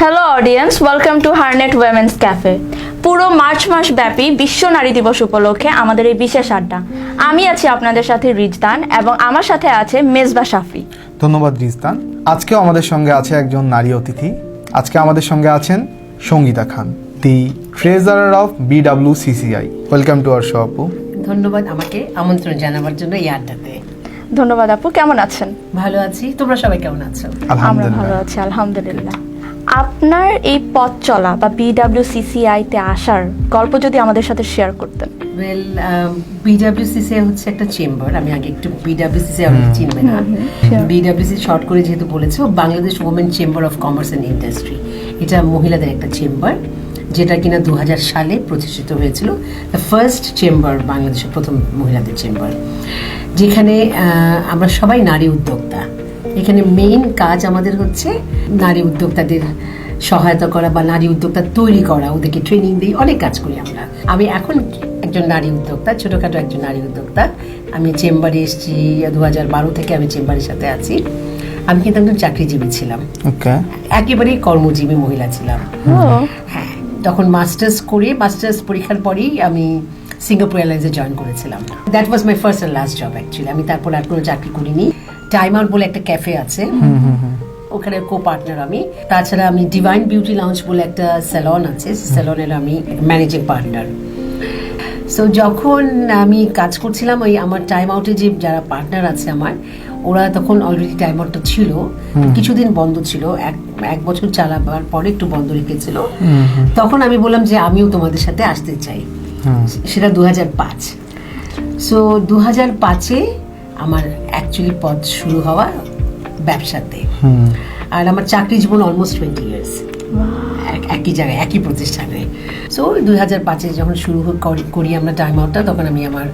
Hello audience, welcome to Harnet women's cafe. পুরো March মাস ব্যাপী বিশ্ব নারী দিবস উপলক্ষে আমাদের এই বিশেষ আড্ডা। আমি আছি আপনাদের সাথে রিজদান এবং আমার সাথে আছে মেজবা শাফি। ধন্যবাদ রিজদান। আজকেও আমাদের সঙ্গে আছে একজন নারী অতিথি। আজকে আমাদের সঙ্গে আছেন Sangeeta Khan, the treasurer of BWCCI। Welcome to our show আপু। ধন্যবাদ আমাকে আমন্ত্রণ জানাবার জন্য এই আড্ডাতে। ধন্যবাদ আপু, কেমন আছেন? ভালো আছি, তোমরা সবাই কেমন আছো? আমরা ভালো আছি আলহামদুলিল্লাহ। আপনার এই পথ চলা বা BWCCI তে আসার গল্প যদি আমাদের সাথে শেয়ার করতেন। ওয়েল, BWCCI হচ্ছে একটা চেম্বার। আমি আগে একটু BWCCI অনেক চিনবে না। BWCCI শর্ট করে যেহেতু বলেছো, Bangladesh women chamber of commerce and industry. এটা মহিলাদের একটা চেম্বার, যেটা কিনা 2000 সালে প্রতিষ্ঠিত হয়েছিল। দ্য ফার্স্ট চেম্বার, বাংলাদেশের প্রথম মহিলাদের চেম্বার, যেখানে আমরা সবাই নারী উদ্যোক্তা। এখানে মেইন কাজ আমাদের হচ্ছে নারী উদ্যোক্তাদের সহায়তা করা বা নারী উদ্যোক্তা তৈরি করা, ওদেরকে ট্রেনিং দিই, অনেক কাজ করি আমরা। আমি এখন একজন নারী উদ্যোক্তা, ছোটোখাটো একজন নারী উদ্যোক্তা। আমি চেম্বারে এসেছি 2012 থেকে আমি চেম্বারের সাথে আছি। আমি কিন্তু একজন চাকরিজীবী ছিলাম, একেবারেই কর্মজীবী মহিলা ছিলাম। হ্যাঁ, তখন মাস্টার্স পরীক্ষার পরেই আমি সিঙ্গাপুর এয়ারলাইন্সে জয়েন করেছিলাম। That was my first and last job actually. আমি তারপর আর কোনো চাকরি করিনি। টাইম আউট বলে একটা ক্যাফে আছে, ওখানে কো পার্টনার আমি। তাছাড়া আমি ডিভাইন বিউটি লাউঞ্জ বলে একটা স্যালন আছে, স্যালনের আমি ম্যানেজিং পার্টনার। সো যখন আমি কাজ করছিলাম, ওই আমার টাইম আউটে যে যারা পার্টনার আছে আমার, ওরা তখন অলরেডি টাইম আউটটা ছিল, কিছুদিন বন্ধ ছিল, এক বছর চালাবার পরে একটু বন্ধ রেখেছিল। তখন আমি বললাম যে আমিও তোমাদের সাথে আসতে চাই। সেটা 2005। সো 2005-এ আমার অ্যাকচুয়ালি পথ শুরু হওয়া ব্যবসাতে। আর আমার চাকরি জীবন অলমোস্ট 20 ইয়ার্স একই জায়গায়, একই প্রতিষ্ঠানে। সো 2005-এ যখন শুরু করি আমরা টাইম আউটটা, তখন আমি আমার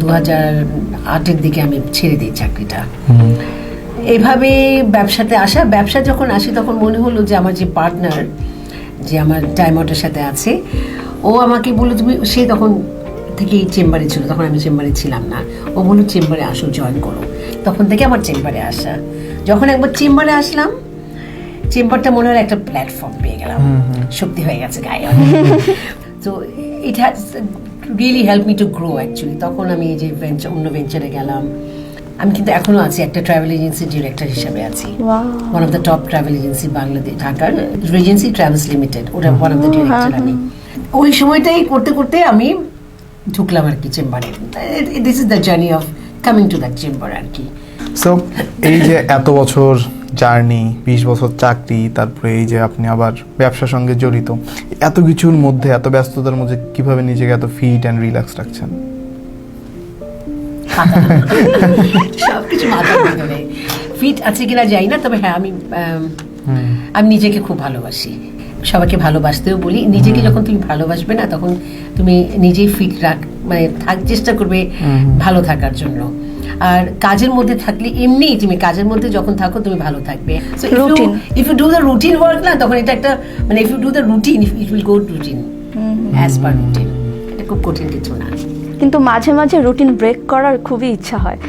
2008-এর দিকে আমি ছেড়ে দিই চাকরিটা। এইভাবে ব্যবসা যখন আসি, তখন মনে হলো যে আমার যে পার্টনার, যে আমার টাইম আউটের সাথে আছে, ও আমাকে বললো তুমি, সে তখন থেকে চেম্বারে ছিল, তখন আমি চেম্বারে ছিলাম না। ও বললো চেম্বারে আসো, জয়েন করো। তখন থেকে আমার চেম্বারে আসা। যখন একবার চেম্বারে আসলাম, চেম্বারটা মনে হলো একটা প্ল্যাটফর্ম পেয়ে গেলাম, শক্তি হয়ে গেছে গায়ে। তো it has really help me to grow actually. তখন আমি এই যে অন্য ভেঞ্চারে গেলাম। আমি কিন্তু এখনো আছি, একটা ট্রাভেল এজেন্সির ডিরেক্টর হিসেবে আছি। One of the top travel agency Bangladesh, ঢাকার রিজেন্সি ট্রাভেলস লিমিটেড, ওটা ওয়ান অফ দ্য ডিরেক্টর আমি। ওই সময়টাই করতে করতে আমি ঢুকলাম আর কি চেম্বারে। This is the journey of coming to that chamber আর কি। সো এই যে এত বছর জার্নি, 20 বছর চাকরি, তারপরে এই যে আপনি আবার ব্যবসার সঙ্গে জড়িত, এত কিছুর মধ্যে, এত ব্যস্ততার মধ্যে কিভাবে নিজেকে এত ফিট অ্যান্ড রিল্যাক্স রাখছেন? সবকিছু মাথার ভিতরে ফিট আছে কিনা যাই না, তবে হ্যাঁ, আমি নিজেকে খুব ভালোবাসি। সবাইকে ভালোবাসতেও বলি। নিজেকে যখন তুমি ভালোবাসবে না, তখন তুমি নিজেই ফিট চেষ্টা করবে ভালো থাকার জন্য। আর কাজের মধ্যে থাকলে এমনি তুমি কাজের মধ্যে যখন থাকো, তুমি ভালো থাকবে। So if you do the routine work না, তখন এটা একটা if you do the routine, it will go routine as per routine. এটা খুব কঠিন কিছু না, কিন্তু মাঝে মাঝে রুটিন ব্রেক করার খুবই ইচ্ছা হয়।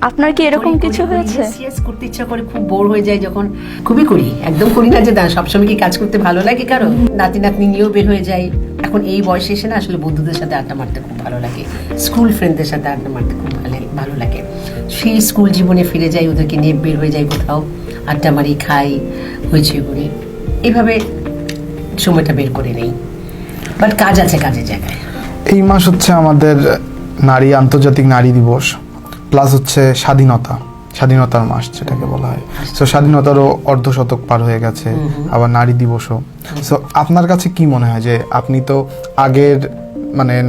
আপনার কি এরকম কিছু হয়েছে? করতে ইচ্ছা করে, খুব বোর হয়ে যায় যখন। খুবই করি, একদম করি না যে সবসময় কি কাজ করতে ভালো লাগে কারো। নাতি নিয়েও বের হয়ে যায়। এখন এই বয়সে এসে না, আসলে বন্ধুদের সাথে আড্ডা মারতে খুব ভালো লাগে, স্কুল ফ্রেন্ডদের সাথে আড্ডা মারতে খুব ভালো লাগে। সেই স্কুল জীবনে ফিরে যাই, ওদেরকে নিয়ে বের হয়ে যাই কোথাও, আড্ডা মারি, খাই, হয়েছে করি, এভাবে সময়টা বের করে নেই। বাট কাজ আছে, কাজের জায়গায়। এই মাস হচ্ছে আমাদের আন্তর্জাতিক নারী দিবস, প্লাস হচ্ছে স্বাধীনতার মাস যেটাকে বলা হয়। সো স্বাধীনতারও অর্ধশতক পার হয়ে গেছে, আবার নারী দিবসও। সো আপনার কাছে কি মনে হয় যে আপনি তো আগের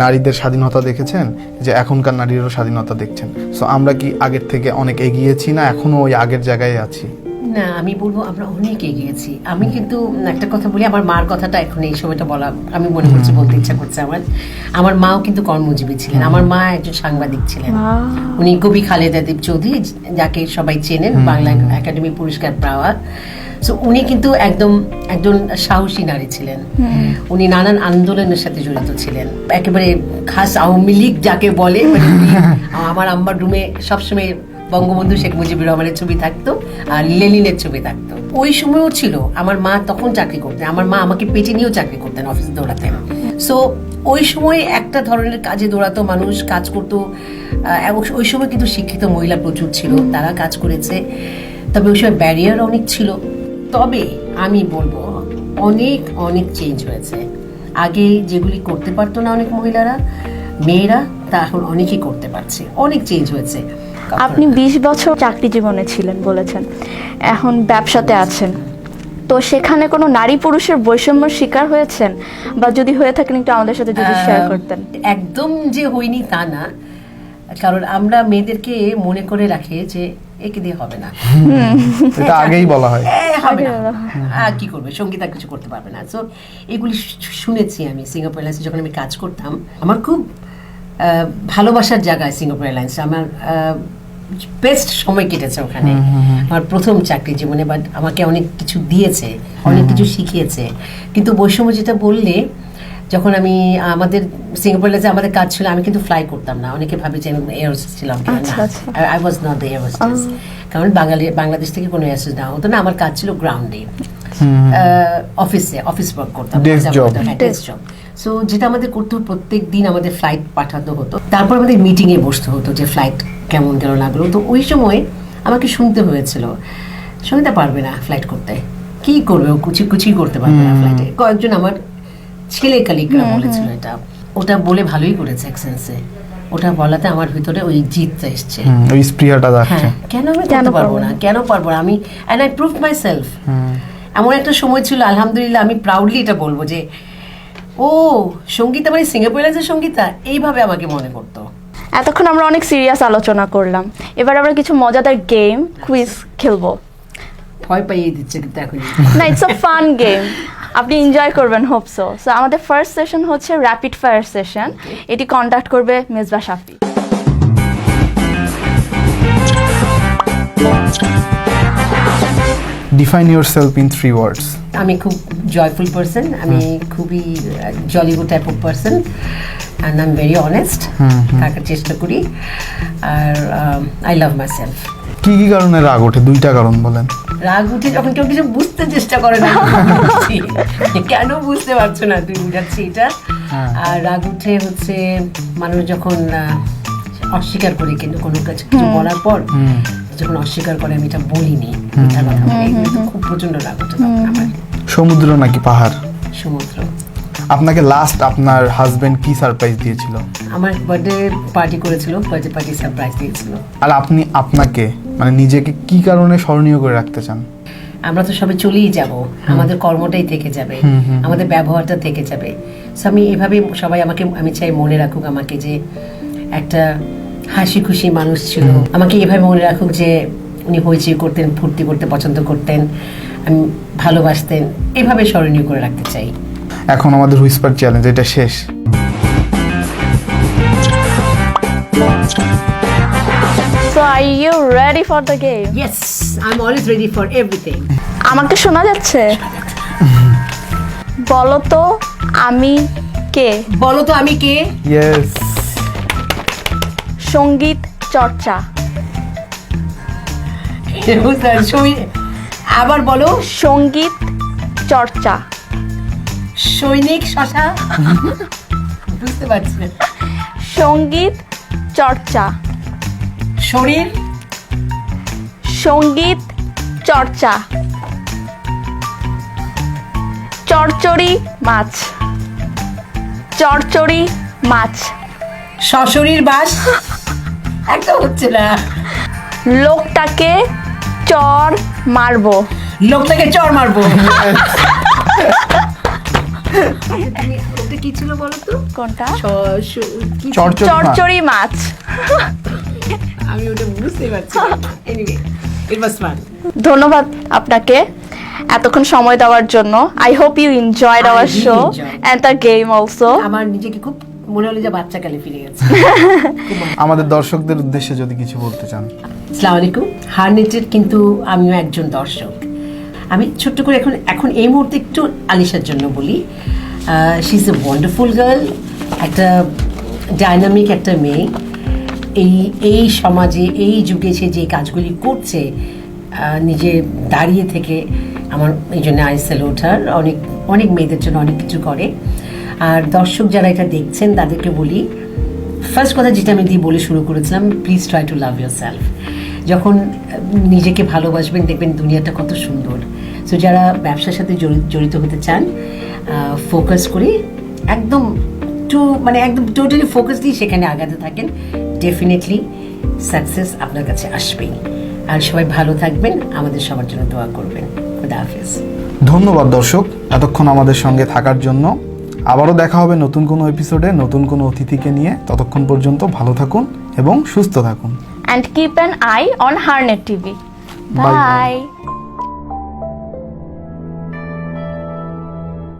নারীদের স্বাধীনতা দেখেছেন, যে এখনকার নারীরও স্বাধীনতা দেখছেন, সো আমরা কি আগের থেকে অনেক এগিয়েছি না এখনো ওই আগের জায়গায় আছি? না, আমি বলবো আমরা অনেক এগিয়েছি। আমি কিন্তু একটা কথা বলি, আমার মার কথাটা এখন এই সময়টা বলা আমি মনে করছি, বলতে ইচ্ছা করছে আমার মাও কিন্তু কর্মজীবী ছিলেন। আমার মা একজন সাংবাদিক ছিলেন। উনি কবি খালেদা দেব চৌধুরী, যাকে সবাই চেনেন, বাংলা একাডেমি পুরস্কার পাওয়া। সো উনি কিন্তু একজন সাহসী নারী ছিলেন। উনি নানান আন্দোলনের সাথে জড়িত ছিলেন, একেবারে খাস আওয়ামী লীগ যাকে বলে। আমার আম্মার রুমে সবসময় বঙ্গবন্ধু শেখ মুজিবুর রহমানের ছবি থাকতো আর লেনিনের ছবি থাকতো। ওই সময়ও ছিল, আমার মা তখন চাকরি করতেন, আমার মা আমাকে পেটে নিয়েও চাকরি করতেন, অফিসে দৌড়াতেন। সো ওই সময় একটা ধরনের কাজে দৌড়াতো মানুষ, কাজ করতো। এবং ওই সময় কিন্তু শিক্ষিত মহিলা প্রচুর ছিল, তারা কাজ করেছে। তবে ওই সময় ব্যারিয়ার অনেক ছিল। তবে আমি বলবো অনেক অনেক চেঞ্জ হয়েছে। আগে যেগুলি করতে পারতো না অনেক মহিলারা, মেয়েরা, তা এখন অনেকেই করতে পারছে। অনেক চেঞ্জ হয়েছে। আপনি 20 বছর চাকরি জীবনে ছিলেন বলেছেন, এখন ব্যবসাতে আছেন, তো সেখানে কোনো নারী পুরুষের বৈষম্যের শিকার হয়েছেন, বা যদি হয়ে থাকেন একটু আমাদের সাথে যদি শেয়ার করতেন। একদম যে হইনি তা না, কারণ আমরা মেয়েদেরকে মনে করে রাখি যে একে দিয়ে হবে না, এটা আগেই বলা হয়। হবে না, কি করবে, সঙ্গীতা কিছু করতে পারবে না। সো এগুলি শুনেছি আমি সিঙ্গাপুর এয়ারলাইন্সে যখন আমি কাজ করতাম। আমার খুব ভালোবাসার জায়গায় সিঙ্গাপুর এয়ারলাইন্স, আমার বেস্ট সময় কেটেছে ওখানে, আমার প্রথম চাকরি জীবনে। বাট আমাকে অনেক কিছু দিয়েছে, অনেক কিছু শিখিয়েছে। কিন্তু বৈষম্য যেটা বললে, যখন আমি আমাদের সিঙ্গাপুর এয়ারলাইন্সে আমাদের কাজ ছিল, আমি কিন্তু ফ্লাই করতাম না। অনেকে ভাবে যে আমি এয়ার হোস্টেস ছিলাম, I was not the air hostess, কারণ বাংলাদেশ থেকে কোনো এয়ার হোস্টেস না হতো না। আমার কাজ ছিল গ্রাউন্ডে, অফিস ওয়ার্ক করতাম, ডেস্ক জব। সো যেটা আমাদের করতে হতো, প্রত্যেক দিন আমাদের ফ্লাইট পাঠাতে হতো, তারপর আমাদের মিটিং এ বসতে হতো যে ফ্লাইট কেমন কেন লাগলো। তো ওই সময় আমাকে শুনতে হয়েছিল, শুনতে পারবে না ফ্লাইট করতে, কি করবে ও, কুচি করতে পারবে না ফ্লাইটে। কয়েকজন আমার ছেলে কালিকরা বলেছিল এটা, ওটা বলে ভালোই করেছে এক সেন্সে। ওটা বলাতে আমার ভিতরে ওই জিতটা এসছে, ওই স্প্রিয়াটা যাচ্ছে। কেন আমি করতে পারবো না, কেন পারবো না আমি, এন্ড আই প্রুভড মাইসেলফ। এমন একটা সময় ছিল, আলহামদুলিল্লাহ, আমি প্রাউডলি এটা বলবো যে ও সঙ্গীতা মানে সিঙ্গাপুর এয়ারলাইন্সের সঙ্গীতা, এইভাবে আমাকে মনে করতো। এতক্ষণ আমরা অনেক সিরিয়াস আলোচনা করলাম, এবার আমরা কিছু মজাদার গেম কুইজ খেলবো। ভয় পাইয়ে দিচ্ছে কিন্তু এখন। না, ইটস আ ফান গেম, আপনি এনজয় করবেন, হোপ সো। সো আমাদের ফার্স্ট সেশন হচ্ছে র্যাপিড ফায়ার সেশন, এটি কন্ডাক্ট করবে মেজবা শাফি। Define yourself in 3 words. আমি খুব জয়ফুল পারসন, আমি খুবই jolly good type of person, and I am very honest, থাকার চেষ্টা করি, আর আই লাভ মাই সেলফ। কি কি কারণে রাগ ওঠে, 2টা কারণ বলেন। রাগ উঠে যখন কেউ কিছু বুঝতে চেষ্টা করে না, কেন বুঝতে পারছো না তুই, বুঝাচ্ছি এটা। আর রাগ উঠে হচ্ছে মানুষ যখন অস্বীকার করে, কিন্তু কোনো কিছু বলার পর যখন অস্বীকার করে আমি এটা বলিনি, মিথ্যা কথা বলি, খুব প্রচন্ড রাগ উঠে তখন আমার। সমুদ্র নাকি পাহাড়? সমুদ্র। আপনাকে লাস্ট আপনার হাজবেন্ড কি সারপ্রাইজ দিয়েছিল? আমার বার্থডে পার্টি করেছিল, বার্থডে পার্টি সারপ্রাইজ দিয়েছিল। আর আপনি আপনাকে মানে নিজেকে কি কারণে স্মরণীয় করে রাখতে চান? আমরা তো সবাই চলেই যাব, আমাদের কর্মটাই থেকে যাবে, আমাদের ব্যবহারটা থেকে যাবে। সো আমি এভাবে সবাই আমাকে, আমি চাই মনে রাখুক আমাকে যে একটা হাসি খুশি মানুষ ছিল। আমাকে এভাবে মনে রাখুক যে উনি হইচই করতেন, ফুর্তি করতে পছন্দ করতেন, আমি ভালোবাসতেন, এভাবে স্মরণীয় করে রাখতে চাই। এখন আমাদের হুইসপার চ্যালেঞ্জ, এটা শেষ। So are you ready for the game? Yes, I'm always ready for everything. আমাকে শোনা যাচ্ছে? বলো তো আমি কে? বলো তো আমি কে? ইয়েস। সঙ্গীত চর্চা। আবার বলো। সঙ্গীত চর্চা। সৈনিক শশা। বুঝতে পারছি না। সঙ্গীত চর্চা। শরীর। সঙ্গীত চর্চা। চরচড়ি মাছ। চরচড়ি মাছ। সশরীর বাস। একদম হচ্ছে না। লোকটাকে চর মারবো। লোকটাকে চর মারবো। ওটা কি ছিল বলো তো? কোনটা? চরচড়ি মাছ। আমি ওটা বুঝতে পারছি না। Anyway, it was fun. ধন্যবাদ আপনাকে এতক্ষণ সময় দেওয়ার জন্য। I hope you enjoyed our show and the game also. আমার নিজেকে খুব মনে হলো যে বাচ্চাকালে ফিরে গেছে। আমাদের দর্শকদের উদ্দেশ্যে যদি কিছু বলতে চান। আসসালামু আলাইকুম। হারনেটের কিন্তু আমিও একজন দর্শক। আমি ছোট্ট করে এখন এই মুহূর্তে একটু আলিশার জন্য বলি। She is a wonderful girl, একটা ডাইনামিক একটা মেয়ে, এই সমাজে এই যুগে সে যে কাজগুলি করছে নিজে দাঁড়িয়ে থেকে, আমার এই জন্য আই স্যালুট হার। অনেক অনেক মেয়েদের জন্য অনেক কিছু করে। আর দর্শক যারা এটা দেখছেন তাদেরকে বলি, ফার্স্ট কথা যেটা আমি দিয়ে বলে শুরু করেছিলাম, please try to love your self. যখন নিজেকে ভালোবাসবেন দেখবেন দুনিয়াটা কত সুন্দর। সো যারা ব্যবসার সাথে জড়িত হতে চান, ফোকাস করে একদম একদম টোটালি ফোকাসলি সেখানে আগাতে থাকেন, ডেফিনেটলি সাকসেস আপনার কাছে আসবেই। আর সবাই ভালো থাকবেন, আমাদের সবার জন্য দোয়া করবেন। খুদা হাফেজ। ধন্যবাদ দর্শক এতক্ষণ আমাদের সঙ্গে থাকার জন্য। আবারও দেখা হবে নতুন কোনো এপিসোডে নতুন কোনো অতিথিকে নিয়ে। ততক্ষণ পর্যন্ত ভালো থাকুন এবং সুস্থ থাকুন। And keep an eye on Harnet TV. Bye. Bye.